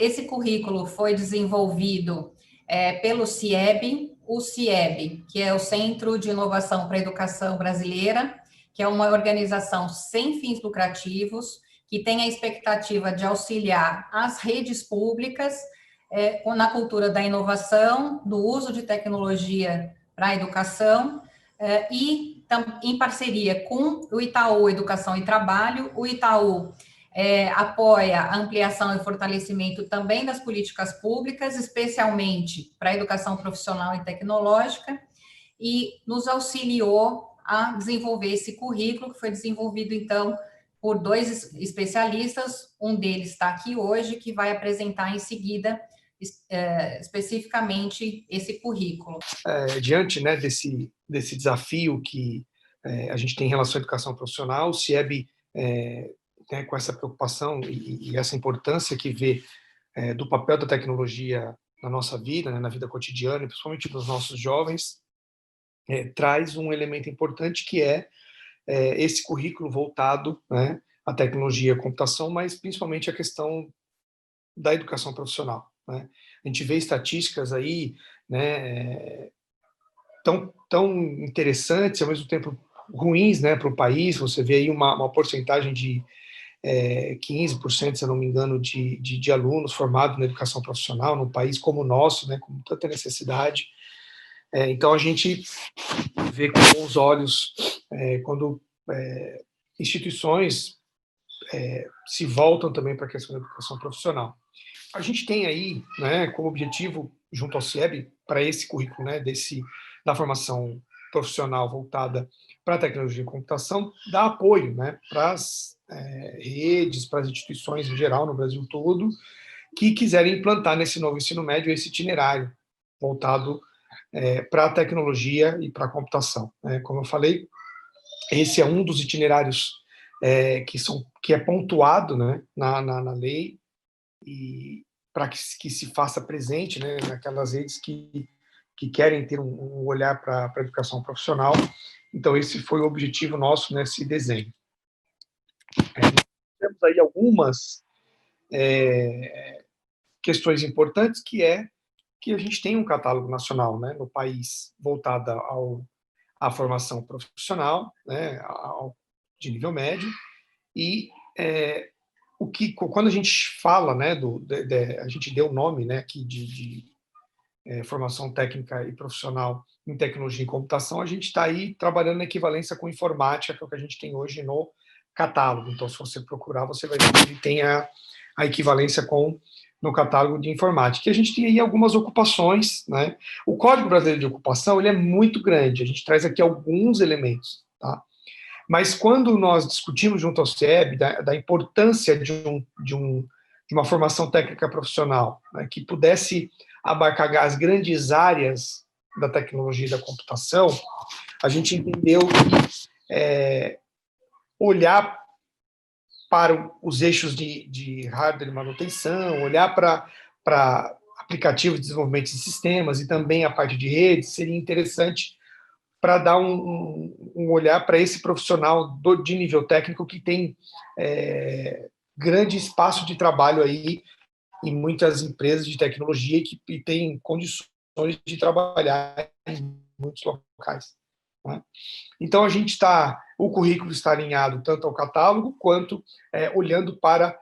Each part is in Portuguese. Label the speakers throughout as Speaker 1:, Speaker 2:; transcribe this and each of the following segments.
Speaker 1: esse currículo foi desenvolvido pelo CIEB, o CIEB, que é o Centro de Inovação para a Educação Brasileira, que é uma organização sem fins lucrativos, que tem a expectativa de auxiliar as redes públicas na cultura da inovação, do uso de tecnologia para a educação, e em parceria com o Itaú Educação e Trabalho. O Itaú apoia a ampliação e fortalecimento também das políticas públicas, especialmente para a educação profissional e tecnológica, e nos auxiliou a desenvolver esse currículo, que foi desenvolvido, então, por 2 especialistas. Um deles está aqui hoje, que vai apresentar em seguida especificamente esse currículo.
Speaker 2: Diante, né, desse desafio que a gente tem em relação à educação profissional, o CIEB, né, com essa preocupação e essa importância que vê do papel da tecnologia na nossa vida, né, na vida cotidiana, e principalmente dos nossos jovens, traz um elemento importante que é esse currículo voltado, né, à tecnologia e à computação, mas principalmente a questão da educação profissional, né? A gente vê estatísticas aí, né, tão interessantes, ao mesmo tempo ruins, né, para o país. Você vê aí uma porcentagem de 15%, se eu não me engano, de alunos formados na educação profissional, num país como o nosso, né, com tanta necessidade. Então, a gente vê com bons olhos quando instituições se voltam também para a questão da educação profissional. A gente tem aí, né, como objetivo, junto ao CIEB, para esse currículo, né, da formação profissional voltada para a tecnologia e computação, dar apoio, né, para as redes, para as instituições em geral, no Brasil todo, que quiserem implantar nesse novo ensino médio esse itinerário voltado para a tecnologia e para a computação. Como eu falei, esse é um dos itinerários que é pontuado, né, na lei, e para que se faça presente, né, naquelas redes que querem ter um olhar para a educação profissional. Então, esse foi o objetivo nosso nesse desenho. Temos aí algumas questões importantes, que a gente tem um catálogo nacional, né, no país voltado à formação profissional, né, de nível médio, e quando a gente fala, né, a gente deu o nome, né, aqui de formação técnica e profissional em tecnologia e computação, a gente está aí trabalhando na equivalência com informática, que é o que a gente tem hoje no catálogo. Então, se você procurar, você vai ver que ele tem a equivalência no catálogo de informática. E a gente tem aí algumas ocupações, né? O Código Brasileiro de Ocupação, ele é muito grande, a gente traz aqui alguns elementos, tá? Mas quando nós discutimos junto ao CIEB da importância de uma formação técnica profissional, né, que pudesse abarcar as grandes áreas da tecnologia e da computação, a gente entendeu que olhar para os eixos de hardware e manutenção, olhar para aplicativos de desenvolvimento de sistemas e também a parte de redes, seria interessante para dar um olhar para esse profissional de nível técnico que tem grande espaço de trabalho aí em muitas empresas de tecnologia e tem condições de trabalhar em muitos locais, né? Então, o currículo está alinhado tanto ao catálogo quanto olhando para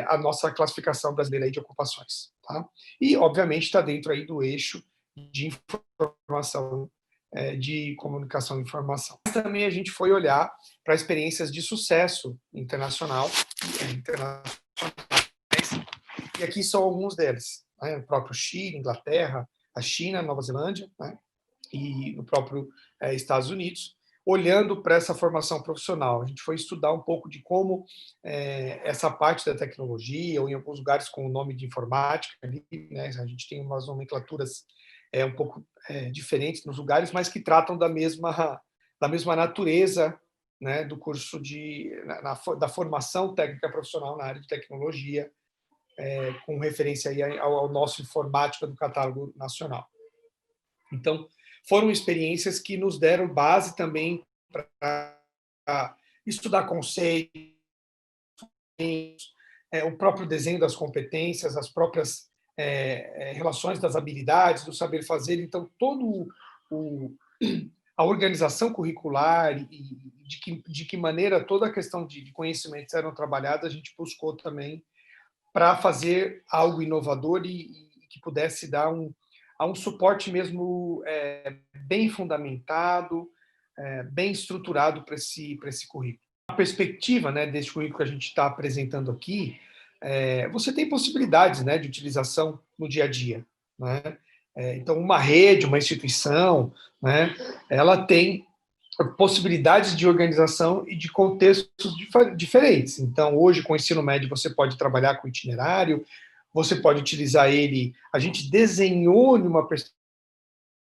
Speaker 2: a nossa classificação brasileira de ocupações, tá? E, obviamente, está dentro aí do eixo de informação, de comunicação e informação. Mas também a gente foi olhar para experiências de sucesso internacional, e aqui são alguns deles, né? O próprio Chile, Inglaterra, a China, Nova Zelândia, né? E no próprio Estados Unidos, olhando para essa formação profissional. A gente foi estudar um pouco de como essa parte da tecnologia, ou em alguns lugares com o nome de informática, ali, né? A gente tem umas nomenclaturas um pouco diferentes nos lugares, mas que tratam da mesma natureza, né, do curso da formação técnica profissional na área de tecnologia, com referência aí ao nosso informática do catálogo nacional. Então, foram experiências que nos deram base também para estudar conceitos, o próprio desenho das competências, as próprias relações das habilidades, do saber fazer. Então, todo o, a organização curricular e de que maneira toda a questão de conhecimentos eram trabalhadas, a gente buscou também para fazer algo inovador e que pudesse dar a um suporte mesmo bem fundamentado, bem estruturado para esse currículo. A perspectiva, né, desse currículo que a gente está apresentando aqui, você tem possibilidades, né, de utilização no dia a dia, né? Então, uma rede, uma instituição, né, ela tem possibilidades de organização e de contextos diferentes. Então, hoje, com o ensino médio, você pode trabalhar com itinerário, você pode utilizar ele. A gente desenhou numa perspectiva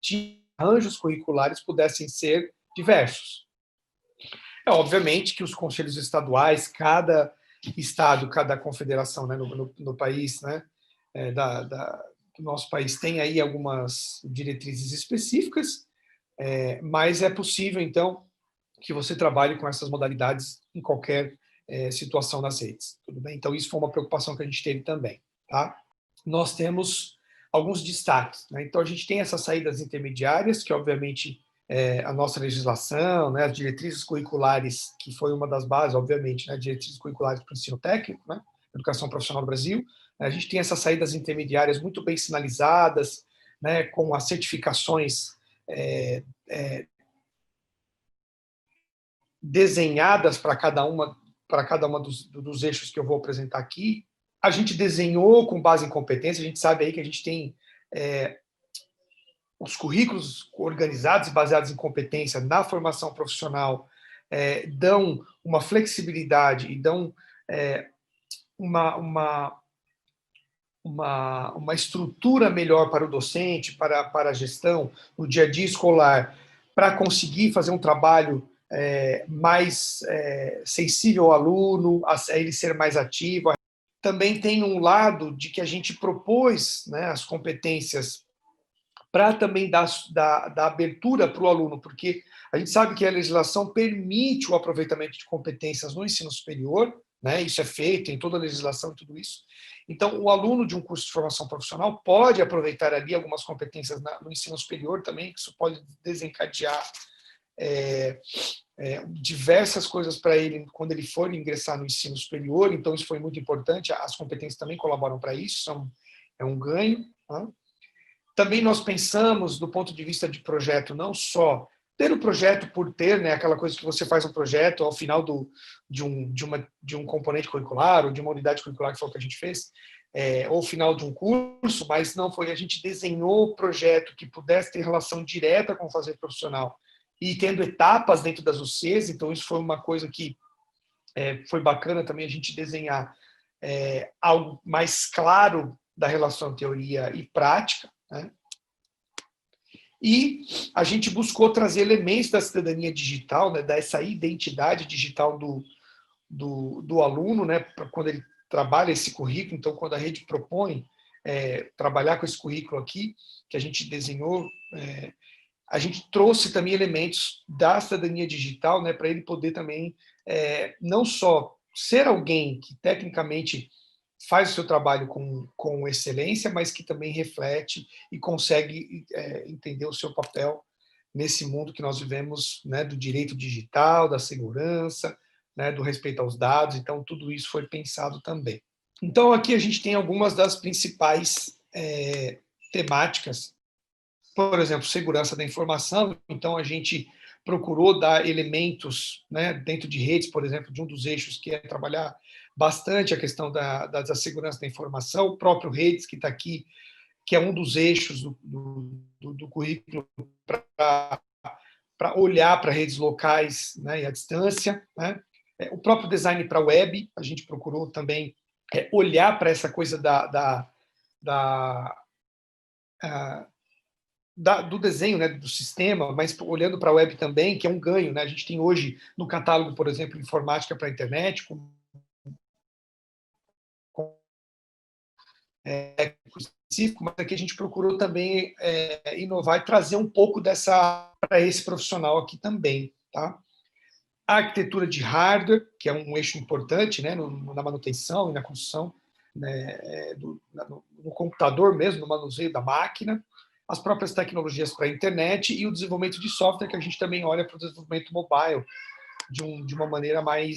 Speaker 2: que arranjos curriculares pudessem ser diversos. Obviamente que os conselhos estaduais, cada estado, cada confederação, né, no país, né, do nosso país, tem aí algumas diretrizes específicas, mas é possível, então, que você trabalhe com essas modalidades em qualquer situação nas redes. Tudo bem? Então, isso foi uma preocupação que a gente teve também. Tá? Nós temos alguns destaques. Né? Então, a gente tem essas saídas intermediárias, que, obviamente, a nossa legislação, né, as diretrizes curriculares, que foi uma das bases, obviamente, né, diretrizes curriculares para o ensino técnico, né, educação profissional no Brasil. A gente tem essas saídas intermediárias muito bem sinalizadas, né, com as certificações desenhadas para cada uma dos eixos que eu vou apresentar aqui. A gente desenhou com base em competência, a gente sabe aí que a gente tem os currículos organizados e baseados em competência na formação profissional dão uma flexibilidade e dão uma estrutura melhor para o docente, para a gestão, no dia a dia escolar, para conseguir fazer um trabalho mais sensível ao aluno, a ele ser mais ativo. Também tem um lado de que a gente propôs, né, as competências para também dar abertura para o aluno, porque a gente sabe que a legislação permite o aproveitamento de competências no ensino superior, né, isso é feito em toda a legislação e tudo isso. Então, o aluno de um curso de formação profissional pode aproveitar ali algumas competências no ensino superior também, que isso pode desencadear diversas coisas para ele quando ele for ingressar no ensino superior, então isso foi muito importante, as competências também colaboram para isso, é um ganho. Tá? Também nós pensamos, do ponto de vista de projeto, não só ter o projeto por ter, né, aquela coisa que você faz um projeto ao final de um componente curricular ou de uma unidade curricular, que foi o que a gente fez, ou ao final de um curso, mas não foi, a gente desenhou o projeto que pudesse ter relação direta com o fazer profissional e tendo etapas dentro das UCs, então isso foi uma coisa que foi bacana também a gente desenhar algo mais claro da relação teoria e prática, né? E a gente buscou trazer elementos da cidadania digital, né, dessa identidade digital do aluno, né, quando ele trabalha esse currículo. Então, quando a rede propõe trabalhar com esse currículo aqui, que a gente desenhou, a gente trouxe também elementos da cidadania digital, né, para ele poder também não só ser alguém que tecnicamente faz o seu trabalho com excelência, mas que também reflete e consegue entender o seu papel nesse mundo que nós vivemos, né, do direito digital, da segurança, né, do respeito aos dados. Então, tudo isso foi pensado também. Então, aqui a gente tem algumas das principais temáticas. Por exemplo, segurança da informação. Então, a gente procurou dar elementos, né, dentro de redes, por exemplo, de um dos eixos que é trabalhar bastante a questão da segurança da informação, o próprio redes, que está aqui, que é um dos eixos do currículo para olhar para redes locais, né, e à distância. Né? O próprio design para a web, a gente procurou também olhar para essa coisa do desenho, né, do sistema, mas olhando para a web também, que é um ganho. Né? A gente tem hoje no catálogo, por exemplo, informática para a internet, específico, mas aqui a gente procurou também inovar e trazer um pouco dessa para esse profissional aqui também. Tá? a arquitetura de hardware, que é um eixo importante, né, na manutenção e na construção, né, no computador mesmo, no manuseio da máquina, as próprias tecnologias para a internet e o desenvolvimento de software, que a gente também olha para o desenvolvimento mobile de uma maneira mais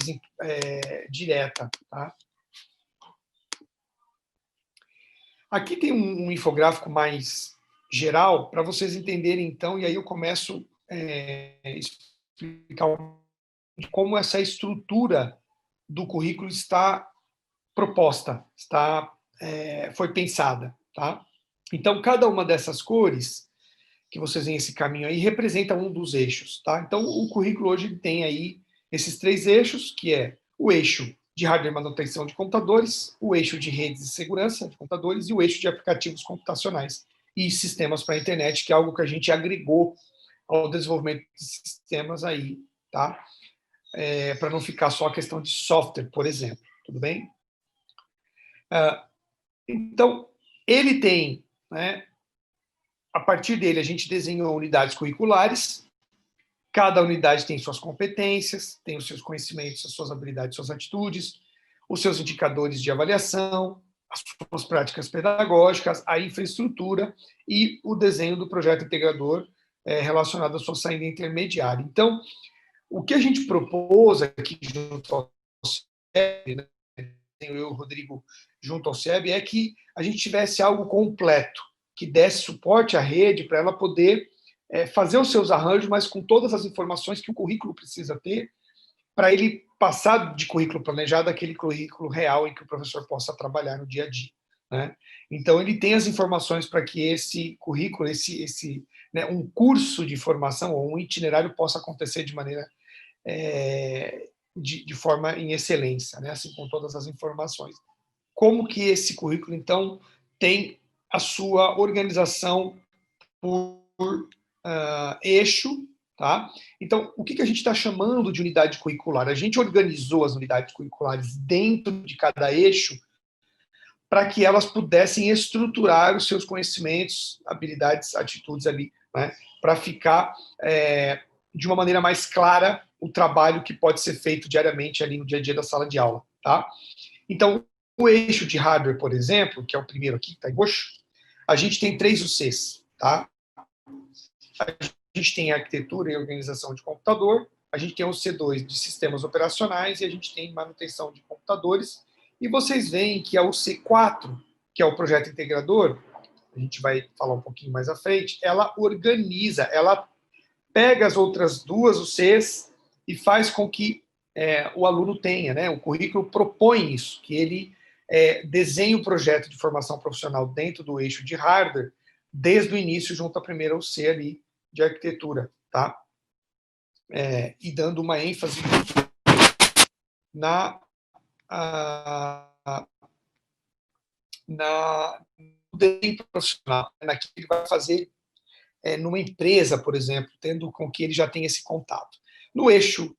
Speaker 2: direta. Tá? Aqui tem um infográfico mais geral para vocês entenderem, então, e aí eu começo a explicar como essa estrutura do currículo está proposta, foi pensada. Tá? Então, cada uma dessas cores que vocês veem esse caminho aí representa um dos eixos. Tá? Então, o currículo hoje tem aí esses 3 eixos, que é o eixo de hardware e manutenção de computadores, o eixo de redes de segurança de computadores e o eixo de aplicativos computacionais e sistemas para a internet, que é algo que a gente agregou ao desenvolvimento de sistemas aí, tá? Para não ficar só a questão de software, por exemplo. Tudo bem? Então, ele tem, né, a partir dele, a gente desenhou unidades curriculares. Cada unidade tem suas competências, tem os seus conhecimentos, as suas habilidades, suas atitudes, os seus indicadores de avaliação, as suas práticas pedagógicas, a infraestrutura e o desenho do projeto integrador relacionado à sua saída intermediária. Então, o que a gente propôs aqui junto ao CIEB, né, eu e o Rodrigo junto ao CIEB, é que a gente tivesse algo completo, que desse suporte à rede para ela poder fazer os seus arranjos, mas com todas as informações que o currículo precisa ter para ele passar de currículo planejado àquele currículo real em que o professor possa trabalhar no dia a dia. Né? Então, ele tem as informações para que esse currículo, né, um curso de formação ou um itinerário possa acontecer de maneira de forma em excelência, né? Assim, com todas as informações. Como que esse currículo, então, tem a sua organização por eixo, tá? Então, o que a gente está chamando de unidade curricular? A gente organizou as unidades curriculares dentro de cada eixo para que elas pudessem estruturar os seus conhecimentos, habilidades, atitudes ali, né? Para ficar de uma maneira mais clara o trabalho que pode ser feito diariamente ali no dia a dia da sala de aula, tá? Então, o eixo de hardware, por exemplo, que é o primeiro aqui, que está em roxo, a gente tem 3 UCs, tá? A gente tem a arquitetura e organização de computador, a gente tem o C2 de sistemas operacionais e a gente tem manutenção de computadores. E vocês veem que a UC4, que é o projeto integrador, a gente vai falar um pouquinho mais à frente, ela organiza, ela pega as outras 2 UCs e faz com que o aluno tenha, né? O currículo propõe isso, que ele desenhe o projeto de formação profissional dentro do eixo de hardware, desde o início, junto à primeira UC ali de arquitetura, tá? E dando uma ênfase no desenho profissional, naquilo que ele vai fazer numa empresa, por exemplo, tendo com que ele já tenha esse contato. No eixo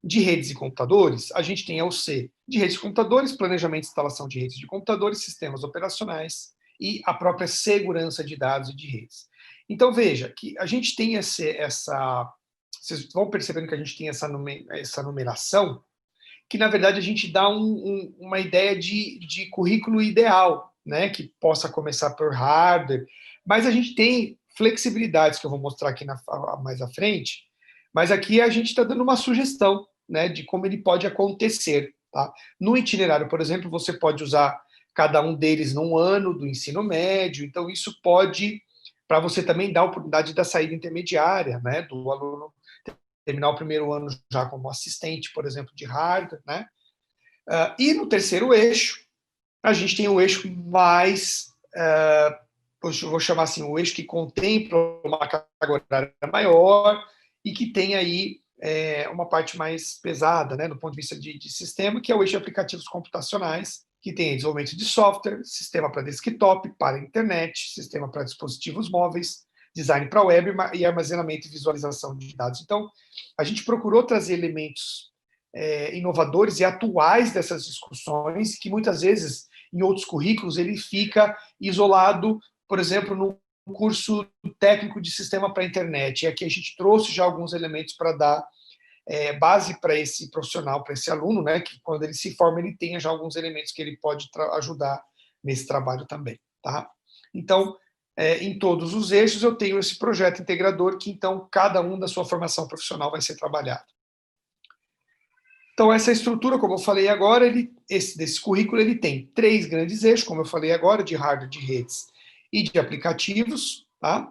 Speaker 2: de redes e computadores, a gente tem a UC de redes de computadores, planejamento e instalação de redes de computadores, sistemas operacionais e a própria segurança de dados e de redes. Então, veja que a gente tem essa... Vocês vão percebendo que a gente tem essa numeração, que, na verdade, a gente dá uma ideia de currículo ideal, né, que possa começar por hardware, mas a gente tem flexibilidades, que eu vou mostrar aqui mais à frente, mas aqui a gente está dando uma sugestão, né, de como ele pode acontecer. Tá? No itinerário, por exemplo, você pode usar cada um deles num ano do ensino médio, então isso pode, para você também dar a oportunidade da saída intermediária, né, do aluno terminar o primeiro ano já como assistente, por exemplo, de hardware, né? E no terceiro eixo, a gente tem o eixo mais, eu vou chamar assim, o eixo que contempla uma carga horária maior e que tem aí uma parte mais pesada, né, do ponto de vista de sistema, que é o eixo de aplicativos computacionais, que tem desenvolvimento de software, sistema para desktop, para internet, sistema para dispositivos móveis, design para web e armazenamento e visualização de dados. Então, a gente procurou trazer elementos inovadores e atuais dessas discussões, que muitas vezes, em outros currículos, ele fica isolado, por exemplo, no curso técnico de sistema para a internet. E aqui a gente trouxe já alguns elementos para dar base para esse profissional, para esse aluno, né, que quando ele se forma, ele tenha já alguns elementos que ele pode ajudar nesse trabalho também. Tá? Então, em todos os eixos, eu tenho esse projeto integrador que, então, cada um da sua formação profissional vai ser trabalhado. Então, essa estrutura, como eu falei agora, desse currículo, ele tem 3 grandes eixos, como eu falei agora, de hardware, de redes e de aplicativos, tá?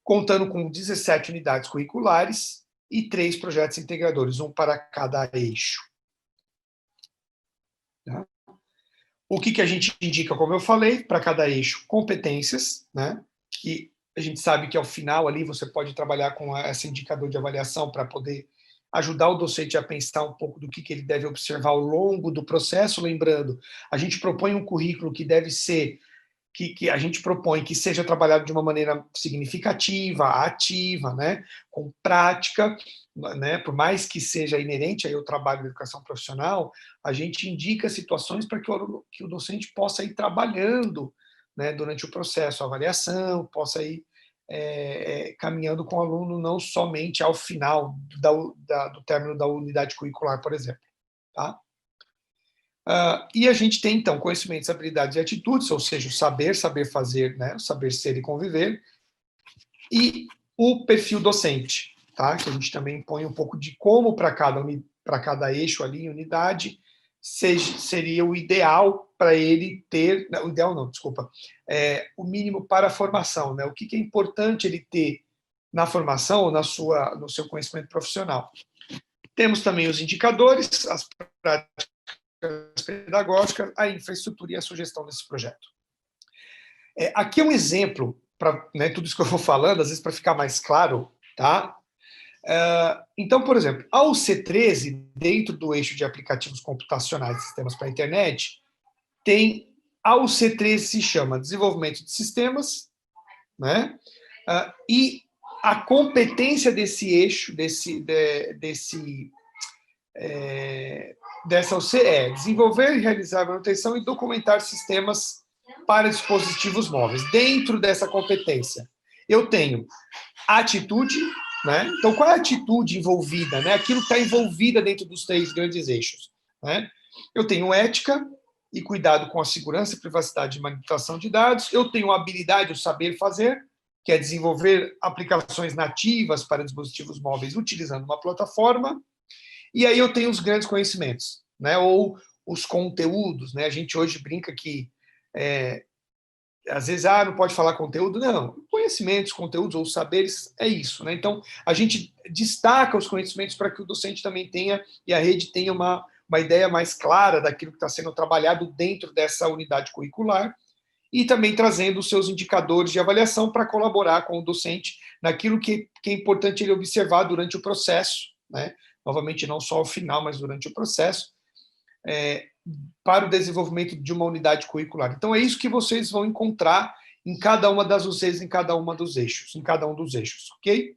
Speaker 2: Contando com 17 unidades curriculares e 3 projetos integradores, um para cada eixo. Tá? O que a gente indica, como eu falei, para cada eixo, competências, né? Que a gente sabe que ao final ali você pode trabalhar com esse indicador de avaliação para poder ajudar o docente a pensar um pouco do que ele deve observar ao longo do processo. Lembrando, a gente propõe um currículo que deve ser, que a gente propõe que seja trabalhado de uma maneira significativa, ativa, né, com prática, né, por mais que seja inerente aí ao trabalho da educação profissional, a gente indica situações para que o docente possa ir trabalhando, né, durante o processo, a avaliação, possa ir caminhando com o aluno não somente ao final do término da unidade curricular, por exemplo. Tá? E a gente tem, então, conhecimentos, habilidades e atitudes, ou seja, o saber fazer, né, o saber ser e conviver, e o perfil docente, tá? Que a gente também põe um pouco de como para cada eixo ali em unidade seria o ideal para ele ter, não, o ideal não, desculpa, o mínimo para a formação, né? O que é importante ele ter na formação, no seu conhecimento profissional. Temos também os indicadores, as práticas pedagógicas, a infraestrutura e a sugestão desse projeto. Aqui é um exemplo para, né, tudo isso que eu vou falando, às vezes para ficar mais claro, tá? Então, por exemplo, a UC13, dentro do eixo de aplicativos computacionais e sistemas para a internet, a UC13 se chama Desenvolvimento de Sistemas, né? E a competência desse eixo, dessa UC é desenvolver e realizar manutenção e documentar sistemas para dispositivos móveis. Dentro dessa competência, eu tenho atitude, né? Então, qual é a atitude envolvida, né? Aquilo que está envolvida dentro dos 3 grandes eixos, né? Eu tenho ética e cuidado com a segurança, privacidade e manipulação de dados. Eu tenho habilidade, o saber fazer, que é desenvolver aplicações nativas para dispositivos móveis utilizando uma plataforma. E aí eu tenho os grandes conhecimentos, né? Ou os conteúdos, né? A gente hoje brinca que às vezes, não pode falar conteúdo. Não, conhecimentos, conteúdos ou saberes é isso, né? Então, a gente destaca os conhecimentos para que o docente também tenha, e a rede tenha uma ideia mais clara daquilo que está sendo trabalhado dentro dessa unidade curricular, e também trazendo os seus indicadores de avaliação para colaborar com o docente naquilo que é importante ele observar durante o processo, né? Novamente, não só ao final, mas durante o processo, para o desenvolvimento de uma unidade curricular. Então, é isso que vocês vão encontrar em cada uma das UCs, em cada um dos eixos, ok?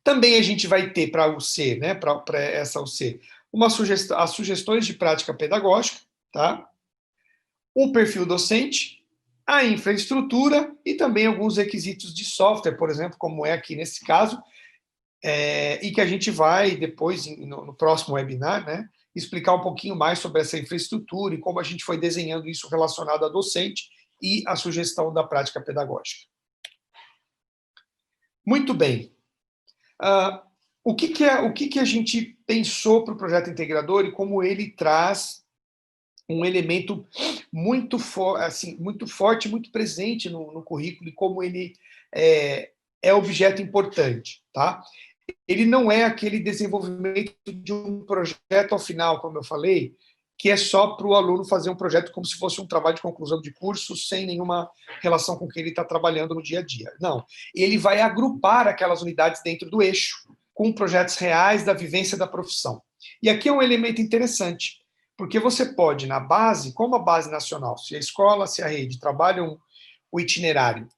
Speaker 2: Também a gente vai ter para a UC, né, para essa UC, as sugestões de prática pedagógica, tá? O perfil docente, a infraestrutura e também alguns requisitos de software, por exemplo, como é aqui nesse caso, e que a gente vai depois, no próximo webinar, né, explicar um pouquinho mais sobre essa infraestrutura e como a gente foi desenhando isso relacionado a docente e a sugestão da prática pedagógica. Muito bem. O que a gente pensou para o projeto integrador e como ele traz um elemento muito forte, muito presente no currículo e como ele é objeto importante, tá? Ele não é aquele desenvolvimento de um projeto ao final, como eu falei, que é só para o aluno fazer um projeto como se fosse um trabalho de conclusão de curso, sem nenhuma relação com o que ele está trabalhando no dia a dia. Não, ele vai agrupar aquelas unidades dentro do eixo, com projetos reais da vivência da profissão. E aqui é um elemento interessante, porque você pode, na base, como a base nacional, se a escola, se a rede trabalham o itinerário,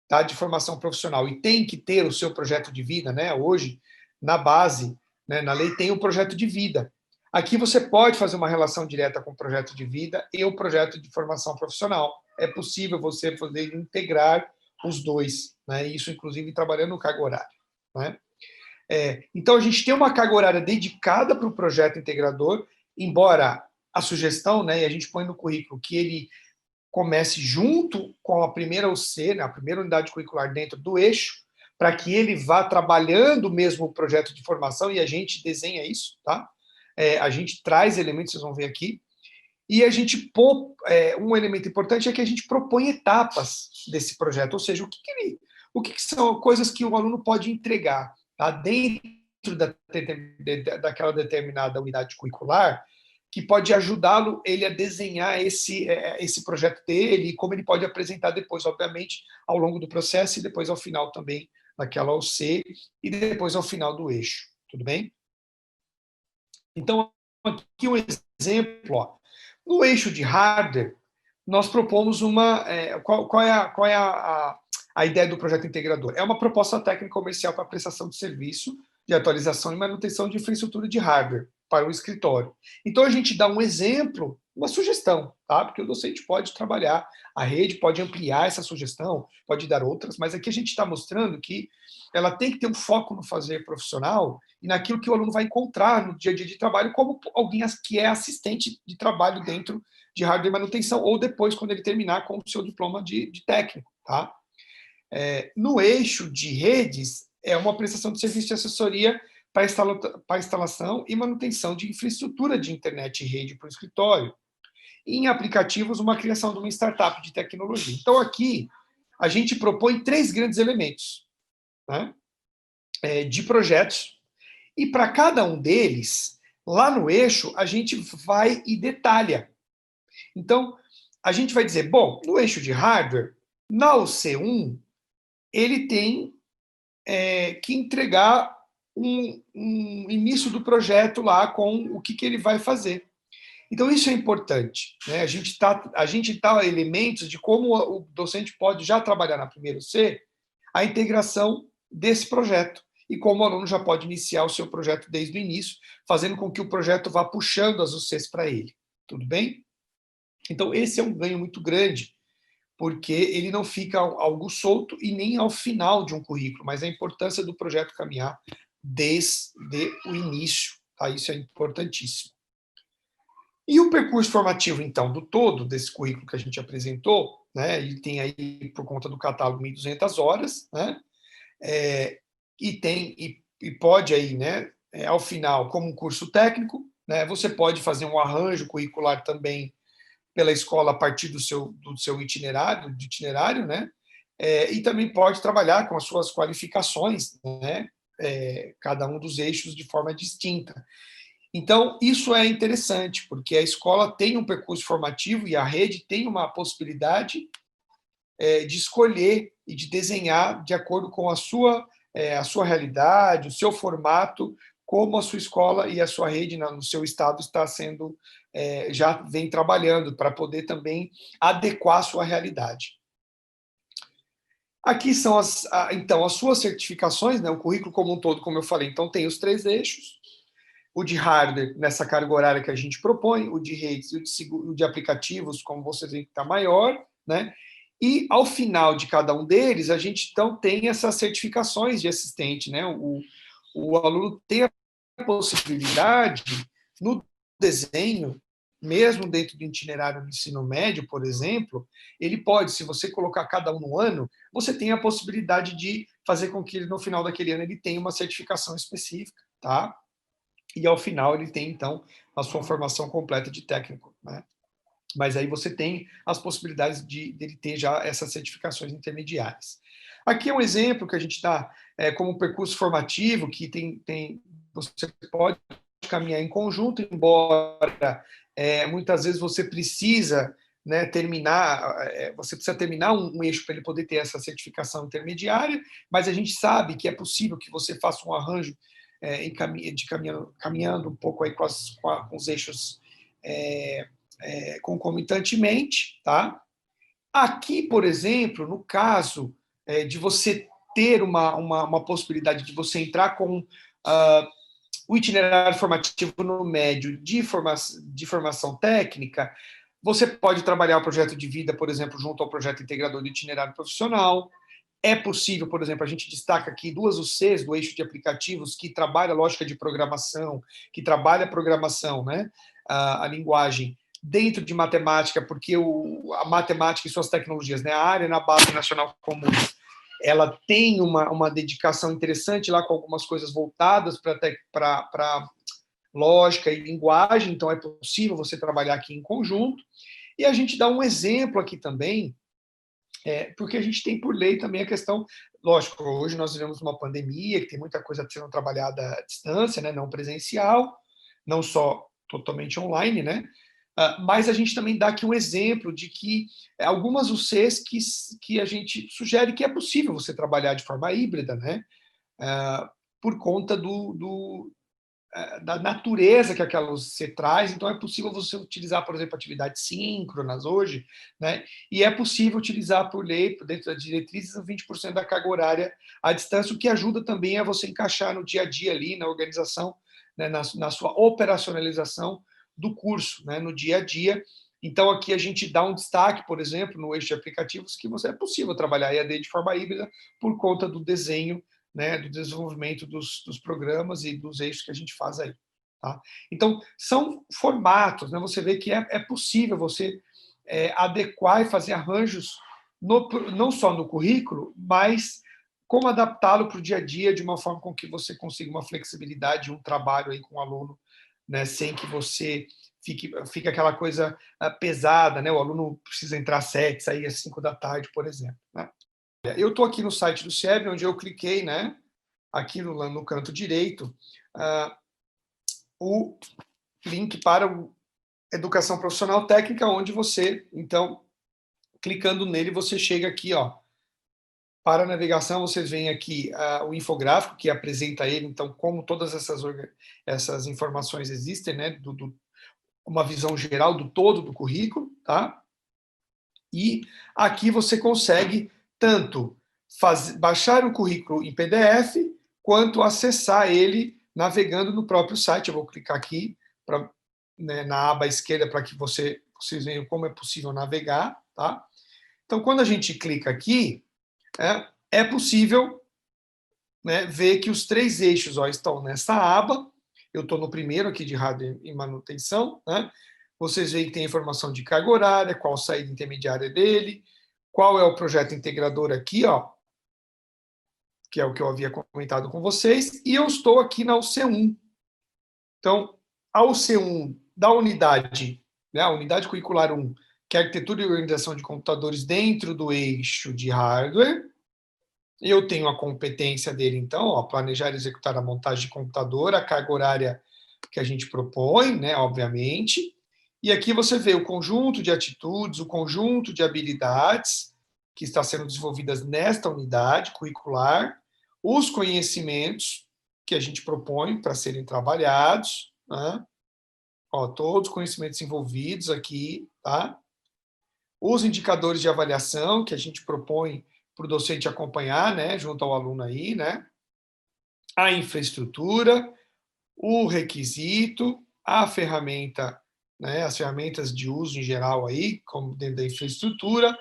Speaker 2: tá, de formação profissional e tem que ter o seu projeto de vida, né? Hoje, na base, né, na lei, tem o projeto de vida. Aqui você pode fazer uma relação direta com o projeto de vida e o projeto de formação profissional. É possível você poder integrar os dois, né? Isso, inclusive, trabalhando no cargo horário, né? Então, a gente tem uma carga horária dedicada para o projeto integrador, embora a sugestão, né, e a gente põe no currículo que ele comece junto com a primeira UC, né, a primeira unidade curricular dentro do eixo, para que ele vá trabalhando mesmo o projeto de formação, e a gente desenha isso, tá? A gente traz elementos, vocês vão ver aqui, e a gente um elemento importante é que a gente propõe etapas desse projeto, ou seja, o que são coisas que o aluno pode entregar, tá? Dentro daquela determinada unidade curricular, que pode ajudá-lo ele a desenhar esse projeto dele e como ele pode apresentar depois, obviamente, ao longo do processo e depois ao final também naquela OC e depois ao final do eixo, tudo bem? Então, aqui um exemplo, ó. No eixo de hardware, nós propomos qual é a ideia do projeto integrador? É uma proposta técnica comercial para prestação de serviço de atualização e manutenção de infraestrutura de hardware para o escritório. Então, a gente dá um exemplo, uma sugestão, tá? Porque o docente pode trabalhar, a rede pode ampliar essa sugestão, pode dar outras, mas aqui a gente está mostrando que ela tem que ter um foco no fazer profissional e naquilo que o aluno vai encontrar no dia a dia de trabalho, como alguém que é assistente de trabalho dentro de hardware e manutenção, ou depois, quando ele terminar com o seu diploma de técnico, tá? No eixo de redes, é uma prestação de serviço de assessoria para instalação e manutenção de infraestrutura de internet e rede para o escritório. E em aplicativos, uma criação de uma startup de tecnologia. Então, aqui, a gente propõe 3 grandes elementos, né, de projetos, e para cada um deles, lá no eixo, a gente vai e detalha. Então, a gente vai dizer, bom, no eixo de hardware, na UC1, ele tem que entregar um início do projeto lá com o que ele vai fazer. Então, isso é importante, né? A gente dá elementos de como o docente pode já trabalhar na primeira C a integração desse projeto e como o aluno já pode iniciar o seu projeto desde o início, fazendo com que o projeto vá puxando as UCs para ele. Tudo bem? Então, esse é um ganho muito grande, porque ele não fica algo solto e nem ao final de um currículo, mas a importância do projeto caminhar desde o início, tá? Isso é importantíssimo. E o percurso formativo, então, do todo desse currículo que a gente apresentou, né, ele tem aí, por conta do catálogo, 1.200 horas, né, e pode aí, né, ao final, como um curso técnico, né, você pode fazer um arranjo curricular também pela escola a partir do seu itinerário, né, e também pode trabalhar com as suas qualificações, né, cada um dos eixos de forma distinta. Então, isso é interessante, porque a escola tem um percurso formativo e a rede tem uma possibilidade de escolher e de desenhar de acordo com a sua realidade, o seu formato, como a sua escola e a sua rede no seu estado está sendo, já vem trabalhando para poder também adequar a sua realidade. Aqui são então, as suas certificações, né, o currículo como um todo, como eu falei, então tem os 3 eixos, o de hardware, nessa carga horária que a gente propõe, o de redes e o de aplicativos, como vocês veem que está maior, né? E, ao final de cada um deles, a gente, então, tem essas certificações de assistente, né? O aluno tem a possibilidade, no desenho, mesmo dentro do itinerário do ensino médio, por exemplo, ele pode, se você colocar cada um no ano, você tem a possibilidade de fazer com que, no final daquele ano, ele tenha uma certificação específica, tá? E, ao final, ele tem, então, a sua formação completa de técnico, né? Mas aí você tem as possibilidades dele ter já essas certificações intermediárias. Aqui é um exemplo que a gente dá como percurso formativo, que você pode caminhar em conjunto, embora muitas vezes você precisa, né, você precisa terminar um eixo para ele poder ter essa certificação intermediária, mas a gente sabe que é possível que você faça um arranjo caminhando um pouco aí com os eixos concomitantemente, tá? Aqui, por exemplo, no caso de você ter uma possibilidade de você entrar com o itinerário formativo no médio de formação técnica, você pode trabalhar o projeto de vida, por exemplo, junto ao projeto integrador do itinerário profissional, É possível, por exemplo, a gente destaca aqui duas UCs do eixo de aplicativos que trabalha a lógica de programação, que trabalha a programação, né, a linguagem, dentro de matemática, porque a matemática e suas tecnologias, né, a área na Base Nacional Comum, ela tem uma dedicação interessante lá com algumas coisas voltadas para lógica e linguagem, então é possível você trabalhar aqui em conjunto. E a gente dá um exemplo aqui também, porque a gente tem por lei também a questão, lógico, hoje nós vivemos uma pandemia, que tem muita coisa sendo trabalhada à distância, né, não presencial, não só totalmente online, né, mas a gente também dá aqui um exemplo de que algumas UCs que a gente sugere que é possível você trabalhar de forma híbrida, né, por conta da natureza que aquela você traz, então é possível você utilizar, por exemplo, atividades síncronas hoje, né? E é possível utilizar por lei, dentro das diretrizes, 20% da carga horária à distância, o que ajuda também a você encaixar no dia a dia ali, na organização, né, na sua operacionalização do curso, né, no dia a dia. Então, aqui a gente dá um destaque, por exemplo, no eixo de aplicativos, que é possível trabalhar EAD de forma híbrida por conta do desenho, né, do desenvolvimento dos programas e dos eixos que a gente faz aí. Tá? Então, são formatos, né? Você vê que é possível você adequar e fazer arranjos não só no currículo, mas como adaptá-lo para o dia a dia de uma forma com que você consiga uma flexibilidade, um trabalho aí com o aluno, né, sem que você fique aquela coisa pesada, né? O aluno precisa entrar às 7, sair às 5 da tarde, por exemplo. Né? Eu estou aqui no site do CIEB, onde eu cliquei, né, aqui no canto direito, o link para o Educação Profissional Técnica, onde você, então, clicando nele, você chega aqui, ó, para a navegação, vocês veem aqui o infográfico, que apresenta ele, então, como todas essas informações existem, né, uma visão geral do todo do currículo, tá? E aqui você consegue tanto baixar o currículo em PDF, quanto acessar ele navegando no próprio site. Eu vou clicar aqui né, na aba esquerda para que vocês vejam como é possível navegar. Tá? Então, quando a gente clica aqui, é possível, né, ver que os 3 eixos estão nessa aba. Eu estou no primeiro aqui de hardware e manutenção. Né? Vocês veem que tem informação de carga horária, qual a saída intermediária dele, qual é o projeto integrador aqui, ó, que é o que eu havia comentado com vocês, e eu estou aqui na UC1. Então, a UC1 da unidade, né, a unidade curricular 1, que é arquitetura e organização de computadores dentro do eixo de hardware, eu tenho a competência dele, então, ó, planejar e executar a montagem de computador, a carga horária que a gente propõe, né, obviamente, e aqui você vê o conjunto de atitudes, o conjunto de habilidades que está sendo desenvolvidas nesta unidade curricular, os conhecimentos que a gente propõe para serem trabalhados, né? Ó, todos os conhecimentos envolvidos aqui, tá? Os indicadores de avaliação que a gente propõe para o docente acompanhar, né, junto ao aluno aí, né? A infraestrutura, o requisito, a ferramenta, né, as ferramentas de uso em geral aí, como dentro da infraestrutura,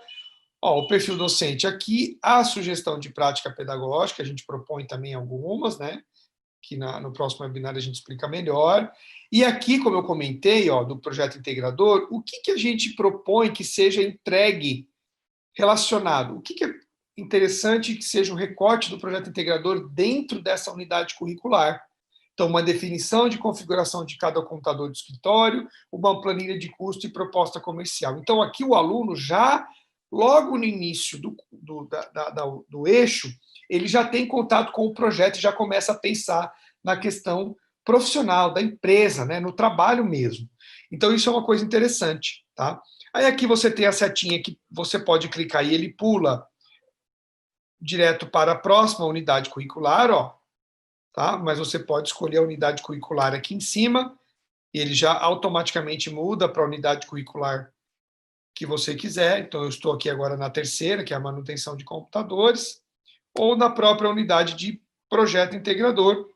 Speaker 2: ó, o perfil docente aqui, a sugestão de prática pedagógica, a gente propõe também algumas, né, que no próximo webinar a gente explica melhor. E aqui, como eu comentei, ó, do projeto integrador, o que a gente propõe que seja entregue relacionado? O que é interessante que seja o recorte do projeto integrador dentro dessa unidade curricular? Então, uma definição de configuração de cada computador do escritório, uma planilha de custo e proposta comercial. Então, aqui o aluno já, logo no início do eixo, ele já tem contato com o projeto e já começa a pensar na questão profissional, da empresa, né, no trabalho mesmo. Então, isso é uma coisa interessante. Tá? Aí aqui você tem a setinha que você pode clicar e ele pula direto para a próxima unidade curricular, ó, tá? Mas você pode escolher a unidade curricular aqui em cima, e ele já automaticamente muda para a unidade curricular que você quiser. Então, eu estou aqui agora na terceira, que é a manutenção de computadores, ou na própria unidade de projeto integrador,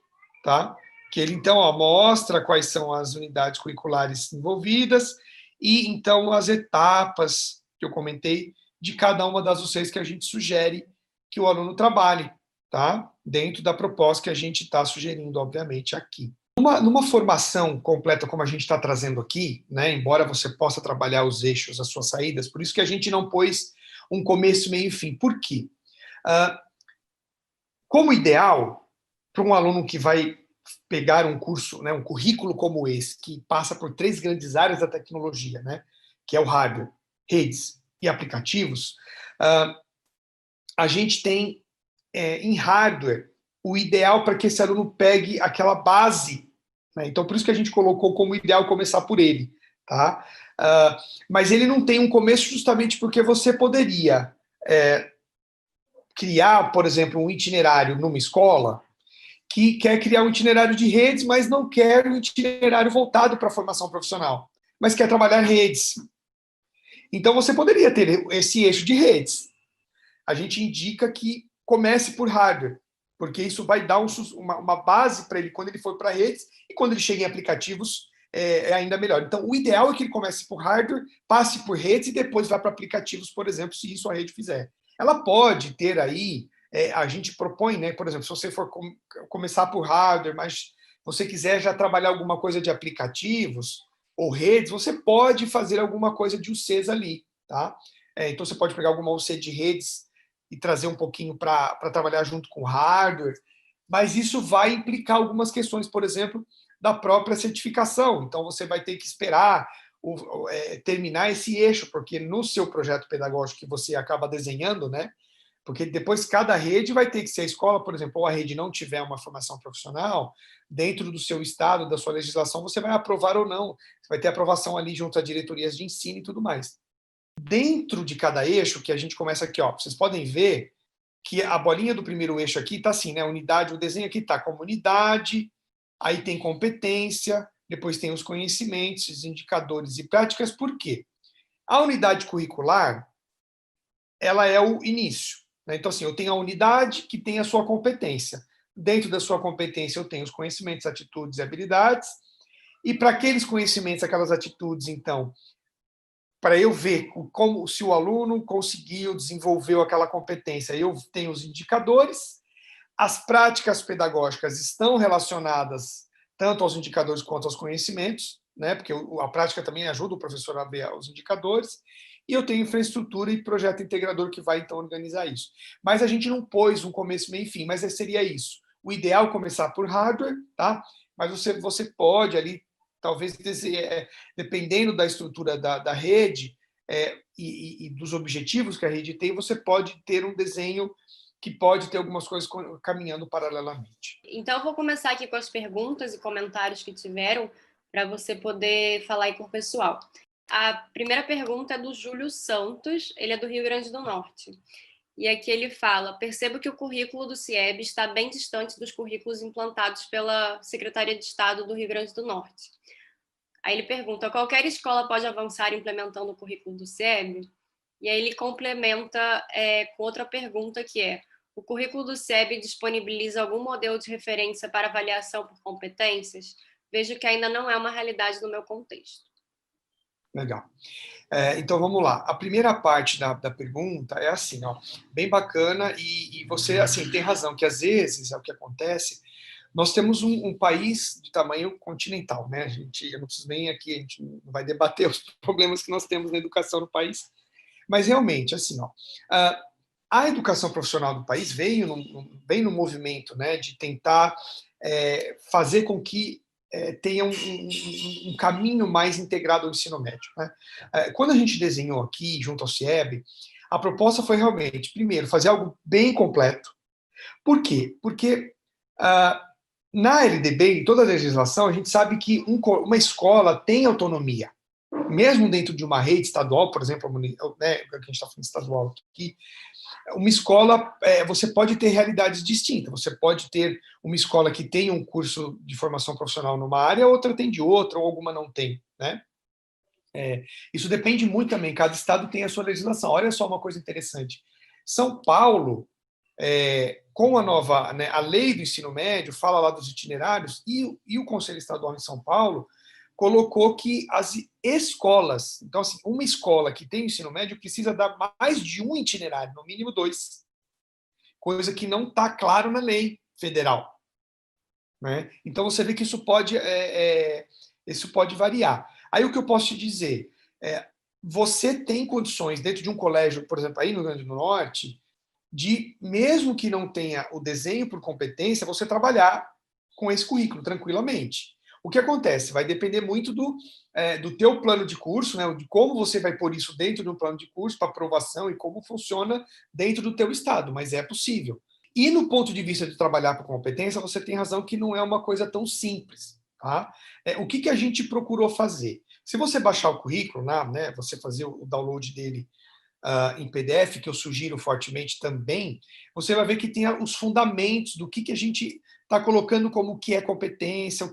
Speaker 2: tá? Que ele, então, ó, mostra quais são as unidades curriculares envolvidas e, então, as etapas que eu comentei de cada uma das UCs que a gente sugere que o aluno trabalhe, tá? Dentro da proposta que a gente está sugerindo, obviamente, aqui. Numa formação completa como a gente está trazendo aqui, né, embora você possa trabalhar os eixos, as suas saídas, por isso que a gente não pôs um começo, meio e fim. Por quê? Como ideal, para um aluno que vai pegar um curso, né, um currículo como esse, que passa por 3 grandes áreas da tecnologia, né, que é o hardware, redes e aplicativos, a gente tem em hardware o ideal para que esse aluno pegue aquela base, né? Então, por isso que a gente colocou como ideal começar por ele. Tá? Mas ele não tem um começo justamente porque você poderia criar, por exemplo, um itinerário numa escola que quer criar um itinerário de redes, mas não quer um itinerário voltado para a formação profissional, mas quer trabalhar redes. Então, você poderia ter esse eixo de redes. A gente indica que comece por hardware, porque isso vai dar uma base para ele quando ele for para redes, e quando ele chega em aplicativos é ainda melhor. Então, o ideal é que ele comece por hardware, passe por redes e depois vá para aplicativos, por exemplo, se isso a rede fizer. Ela pode ter aí, a gente propõe, né, por exemplo, se você for começar por hardware, mas você quiser já trabalhar alguma coisa de aplicativos ou redes, você pode fazer alguma coisa de UCs ali, tá? Então, você pode pegar alguma UC de redes e trazer um pouquinho para trabalhar junto com hardware, mas isso vai implicar algumas questões, por exemplo, da própria certificação. Então, você vai ter que esperar terminar esse eixo, porque no seu projeto pedagógico que você acaba desenhando, né? Porque depois cada rede vai ter que, se a escola, por exemplo, ou a rede não tiver uma formação profissional, dentro do seu estado, da sua legislação, você vai aprovar ou não. Você vai ter aprovação ali junto a diretorias de ensino e tudo mais. Dentro de cada eixo, que a gente começa aqui, ó, vocês podem ver que a bolinha do primeiro eixo aqui está assim, né? Unidade, o desenho aqui está comunidade, aí tem competência, depois tem os conhecimentos, os indicadores e práticas. Por quê? A unidade curricular, ela é o início, né? Então, assim, eu tenho a unidade que tem a sua competência. Dentro da sua competência, eu tenho os conhecimentos, atitudes e habilidades. E para aqueles conhecimentos, aquelas atitudes, então, para eu ver como se o aluno conseguiu, desenvolveu aquela competência, eu tenho os indicadores. As práticas pedagógicas estão relacionadas tanto aos indicadores quanto aos conhecimentos, né? Porque a prática também ajuda o professor a ver os indicadores. E eu tenho infraestrutura e projeto integrador que vai, então, organizar isso. Mas a gente não pôs um começo, meio e fim, mas seria isso. O ideal é começar por hardware, tá? Mas você pode ali, talvez, dependendo da estrutura da rede e dos objetivos que a rede tem, você pode ter um desenho que pode ter algumas coisas caminhando paralelamente.
Speaker 3: Então, eu vou começar aqui com as perguntas e comentários que tiveram, para você poder falar aí com o pessoal. A primeira pergunta é do Júlio Santos, ele é do Rio Grande do Norte. E aqui ele fala: percebo que o currículo do CIEB está bem distante dos currículos implantados pela Secretaria de Estado do Rio Grande do Norte. Aí ele pergunta: qualquer escola pode avançar implementando o currículo do CIEB? E aí ele complementa com outra pergunta, que é: o currículo do CIEB disponibiliza algum modelo de referência para avaliação por competências? Vejo que ainda não é uma realidade no meu contexto.
Speaker 2: Legal. Então, vamos lá. A primeira parte da pergunta é assim, ó, bem bacana, e você assim, tem razão, que às vezes é o que acontece. Nós temos um país de tamanho continental, né? Eu não preciso nem aqui, a gente não vai debater os problemas que nós temos na educação no país, mas realmente, assim, ó, a educação profissional do país vem no movimento, né, de tentar fazer com que tenha um caminho mais integrado ao ensino médio, né? Quando a gente desenhou aqui, junto ao CIEB, a proposta foi realmente, primeiro, fazer algo bem completo. Por quê? Porque na LDB, em toda a legislação, a gente sabe que uma escola tem autonomia. Mesmo dentro de uma rede estadual, por exemplo, né, que a gente está falando estadual aqui, uma escola, você pode ter realidades distintas. Você pode ter uma escola que tem um curso de formação profissional numa área, outra tem de outra, ou alguma não tem, né? Isso depende muito também, cada estado tem a sua legislação. Olha só uma coisa interessante. São Paulo, com a nova, né, a lei do ensino médio, fala lá dos itinerários, e o Conselho Estadual em São Paulo colocou que as escolas, então assim, uma escola que tem ensino médio precisa dar mais de um itinerário, no mínimo 2. coisa que não está claro na lei federal, né? Então, você vê que isso pode variar. Aí, o que eu posso te dizer, você tem condições, dentro de um colégio, por exemplo, aí no Rio Grande do Norte, de, mesmo que não tenha o desenho por competência, você trabalhar com esse currículo tranquilamente. O que acontece? Vai depender muito do teu plano de curso, né, de como você vai pôr isso dentro do plano de curso para aprovação e como funciona dentro do teu estado, mas é possível. E no ponto de vista de trabalhar por competência, você tem razão que não é uma coisa tão simples. Tá? O que a gente procurou fazer? Se você baixar o currículo, né, você fazer o download dele em PDF, que eu sugiro fortemente também, você vai ver que tem os fundamentos do que a gente está colocando como o que é competência, o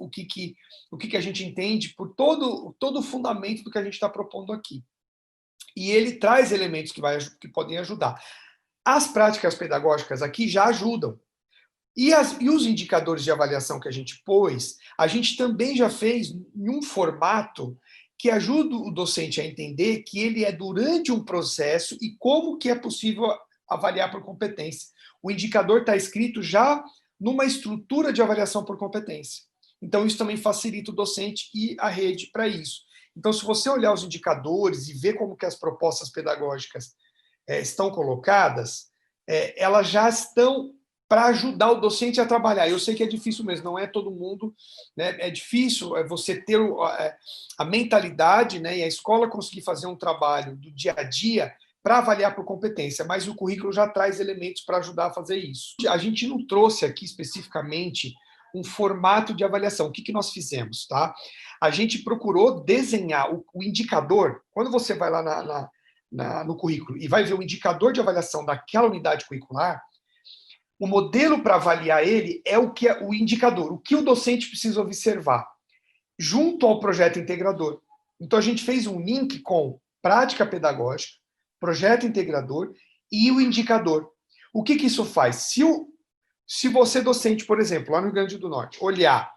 Speaker 2: que a gente entende por todo o fundamento do que a gente está propondo aqui. E ele traz elementos que podem ajudar. As práticas pedagógicas aqui já ajudam. E os indicadores de avaliação que a gente pôs, a gente também já fez em um formato que ajuda o docente a entender que ele é durante um processo e como que é possível avaliar por competência. O indicador está escrito já numa estrutura de avaliação por competência. Então, isso também facilita o docente e a rede para isso. Então, se você olhar os indicadores e ver como que as propostas pedagógicas estão colocadas, elas já estão para ajudar o docente a trabalhar. Eu sei que é difícil mesmo, não é todo mundo, né? É difícil você ter a mentalidade, né, e a escola conseguir fazer um trabalho do dia a dia para avaliar por competência, mas o currículo já traz elementos para ajudar a fazer isso. A gente não trouxe aqui especificamente um formato de avaliação. O que nós fizemos? Tá? A gente procurou desenhar o indicador. Quando você vai lá no currículo e vai ver o indicador de avaliação daquela unidade curricular, o modelo para avaliar ele é o que é o indicador, o que o docente precisa observar, junto ao projeto integrador. Então, a gente fez um link com prática pedagógica, projeto integrador e o indicador. O que isso faz? Se você, docente, por exemplo, lá no Rio Grande do Norte, olhar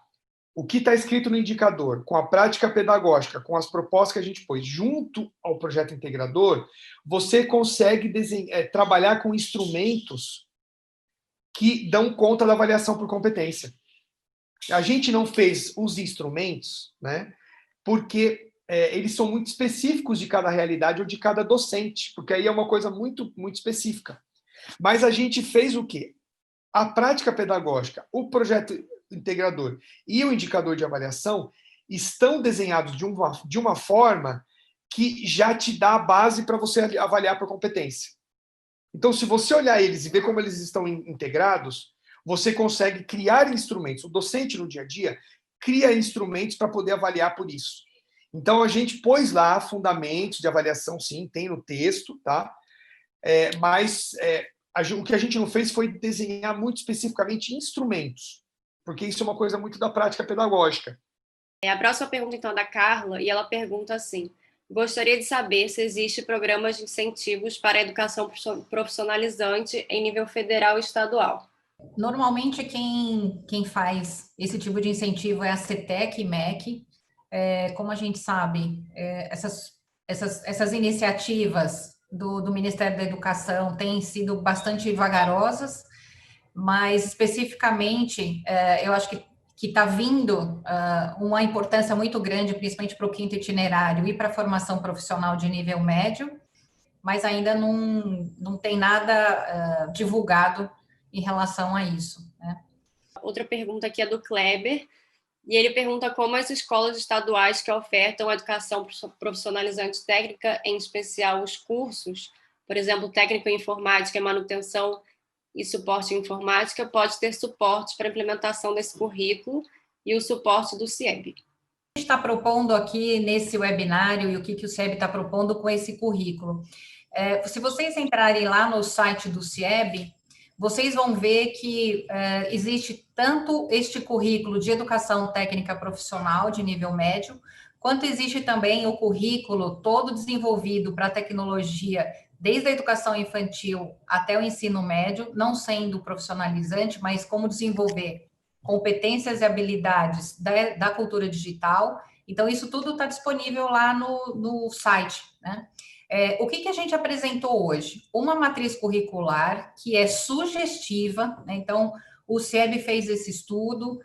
Speaker 2: o que está escrito no indicador, com a prática pedagógica, com as propostas que a gente pôs junto ao projeto integrador, você consegue trabalhar com instrumentos que dão conta da avaliação por competência. A gente não fez os instrumentos, né, porque eles são muito específicos de cada realidade ou de cada docente, porque aí é uma coisa muito, muito específica. Mas a gente fez o quê? A prática pedagógica, o projeto integrador e o indicador de avaliação estão desenhados de uma forma que já te dá a base para você avaliar por competência. Então, se você olhar eles e ver como eles estão integrados, você consegue criar instrumentos. O docente, no dia a dia, cria instrumentos para poder avaliar por isso. Então, a gente pôs lá fundamentos de avaliação, sim, tem no texto, tá? Mas o que a gente não fez foi desenhar muito especificamente instrumentos, porque isso é uma coisa muito da prática pedagógica.
Speaker 3: A próxima pergunta, então, é da Carla, e ela pergunta assim: gostaria de saber se existe programas de incentivos para a educação profissionalizante em nível federal e estadual.
Speaker 1: Normalmente, quem faz esse tipo de incentivo é a CETEC e MEC. Como a gente sabe, essas iniciativas do Ministério da Educação têm sido bastante vagarosas, mas especificamente, eu acho que está vindo uma importância muito grande, principalmente para o quinto itinerário e para a formação profissional de nível médio, mas ainda não tem nada divulgado em relação a isso, né?
Speaker 3: Outra pergunta aqui é do Kleber, e ele pergunta como as escolas estaduais que ofertam educação profissionalizante técnica, em especial os cursos, por exemplo, técnico em informática, manutenção e suporte em informática, pode ter suporte para a implementação desse currículo e o suporte do CIEB.
Speaker 1: A gente está propondo aqui nesse webinário e o que o CIEB está propondo com esse currículo. Se vocês entrarem lá no site do CIEB, vocês vão ver que existe tanto este currículo de educação técnica profissional de nível médio, quanto existe também o currículo todo desenvolvido para tecnologia, desde a educação infantil até o ensino médio, não sendo profissionalizante, mas como desenvolver competências e habilidades da cultura digital. Então, isso tudo está disponível lá no site, né? O que a gente apresentou hoje? Uma matriz curricular que é sugestiva, né? Então, o CIEB fez esse estudo,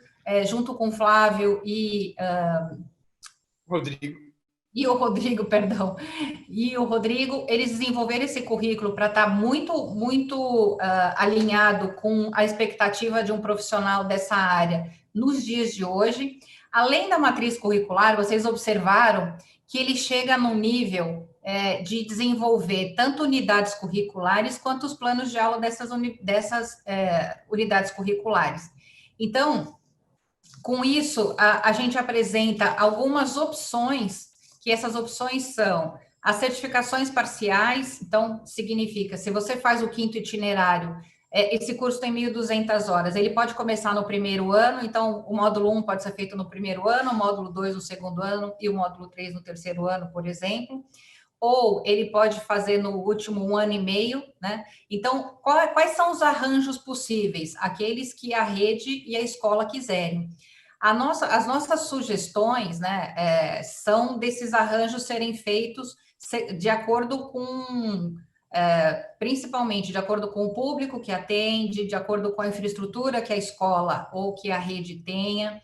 Speaker 1: junto com o Flávio
Speaker 2: Rodrigo.
Speaker 1: e o Rodrigo, perdão, e o Rodrigo, eles desenvolveram esse currículo para estar muito alinhado com a expectativa de um profissional dessa área nos dias de hoje. Além da matriz curricular, vocês observaram que ele chega no nível de desenvolver tanto unidades curriculares quanto os planos de aula dessas unidades curriculares. Então, com isso, a gente apresenta algumas opções, que essas opções são as certificações parciais. Então, significa, se você faz o 5º itinerário, esse curso tem 1.200 horas, ele pode começar no primeiro ano, então o módulo 1 pode ser feito no primeiro ano, o módulo 2 no segundo ano e o módulo 3 no terceiro ano, por exemplo. Ou ele pode fazer no último 1 ano e meio, né? Então, quais são os arranjos possíveis? Aqueles que a rede e a escola quiserem. As nossas sugestões, né, são desses arranjos serem feitos de acordo com, principalmente de acordo com o público que atende, de acordo com a infraestrutura que a escola ou que a rede tenha,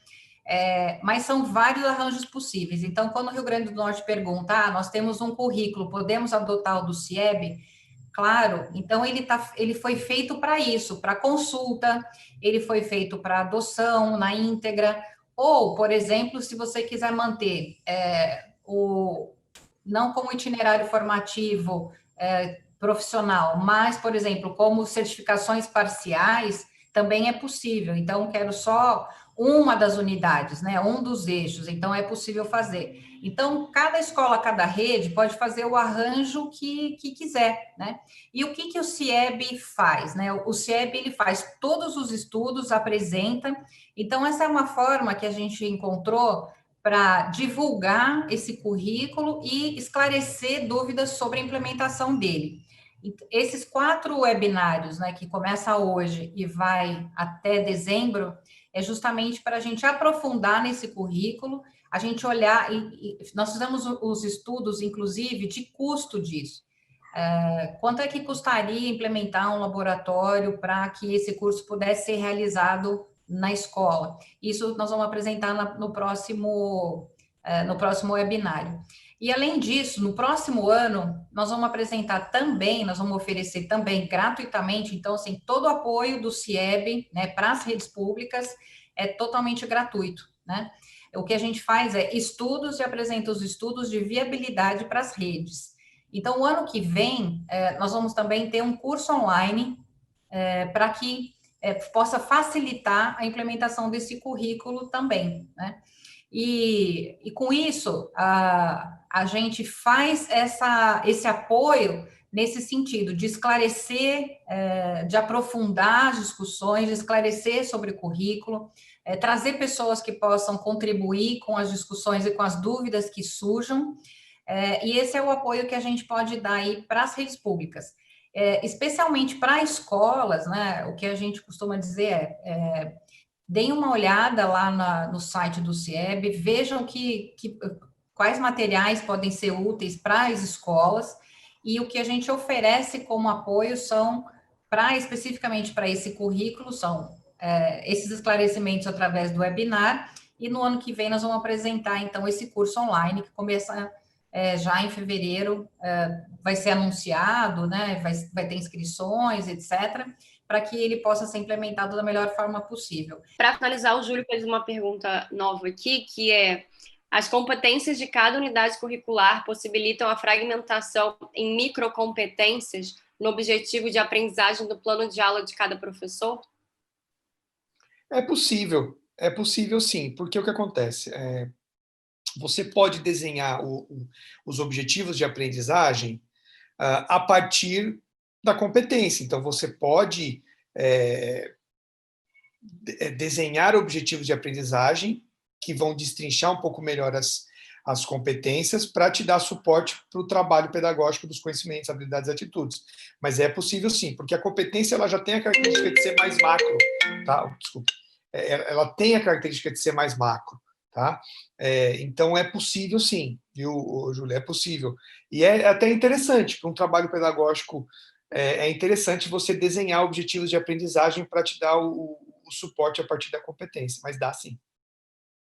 Speaker 1: mas são vários arranjos possíveis. Então, quando o Rio Grande do Norte pergunta, nós temos um currículo, podemos adotar o do CIEB? Claro, então ele foi feito para isso, para consulta, ele foi feito para adoção na íntegra, ou, por exemplo, se você quiser manter não como itinerário formativo profissional, mas, por exemplo, como certificações parciais, também é possível. Então, quero só uma das unidades, né? Um dos eixos, então é possível fazer. Então, cada escola, cada rede pode fazer o arranjo que quiser, né? E o que o CIEB faz, né? O CIEB, ele faz todos os estudos, apresenta. Então, essa é uma forma que a gente encontrou para divulgar esse currículo e esclarecer dúvidas sobre a implementação dele. Esses 4 webinários, né, que começa hoje e vai até dezembro, é justamente para a gente aprofundar nesse currículo, a gente olhar, e nós fizemos os estudos, inclusive, de custo disso. Quanto é que custaria implementar um laboratório para que esse curso pudesse ser realizado na escola? Isso nós vamos apresentar no próximo webinário. E, além disso, no próximo ano, nós vamos apresentar também, nós vamos oferecer também gratuitamente, então, assim, todo o apoio do CIEB, né, para as redes públicas é totalmente gratuito, né? O que a gente faz é estudos e apresenta os estudos de viabilidade para as redes. Então, o ano que vem, nós vamos também ter um curso online para que possa facilitar a implementação desse currículo também, né? E com isso, a gente faz esse apoio nesse sentido de esclarecer, de aprofundar as discussões, de esclarecer sobre o currículo, trazer pessoas que possam contribuir com as discussões e com as dúvidas que surjam, e esse é o apoio que a gente pode dar aí para as redes públicas. Especialmente para escolas, né, o que a gente costuma dizer deem uma olhada lá no site do CIEB, vejam quais materiais podem ser úteis para as escolas, e o que a gente oferece como apoio são, especificamente para esse currículo, são esses esclarecimentos através do webinar, e no ano que vem nós vamos apresentar, então, esse curso online, que começa já em fevereiro, vai ser anunciado, né, vai ter inscrições, etc., para que ele possa ser implementado da melhor forma possível.
Speaker 3: Para finalizar, o Júlio fez uma pergunta nova aqui, que é: as competências de cada unidade curricular possibilitam a fragmentação em microcompetências no objetivo de aprendizagem do plano de aula de cada professor?
Speaker 2: É possível sim, porque o que acontece? Você pode desenhar os objetivos de aprendizagem a partir da competência. Então, você pode desenhar objetivos de aprendizagem que vão destrinchar um pouco melhor as competências para te dar suporte para o trabalho pedagógico dos conhecimentos, habilidades e atitudes. Mas é possível sim, porque a competência ela já tem a característica de ser mais macro, tá? Desculpa. Ela tem a característica de ser mais macro, tá? Então, é possível sim, viu, Júlia? É possível. E é até interessante, para um trabalho pedagógico, é interessante você desenhar objetivos de aprendizagem para te dar o suporte a partir da competência, mas dá sim.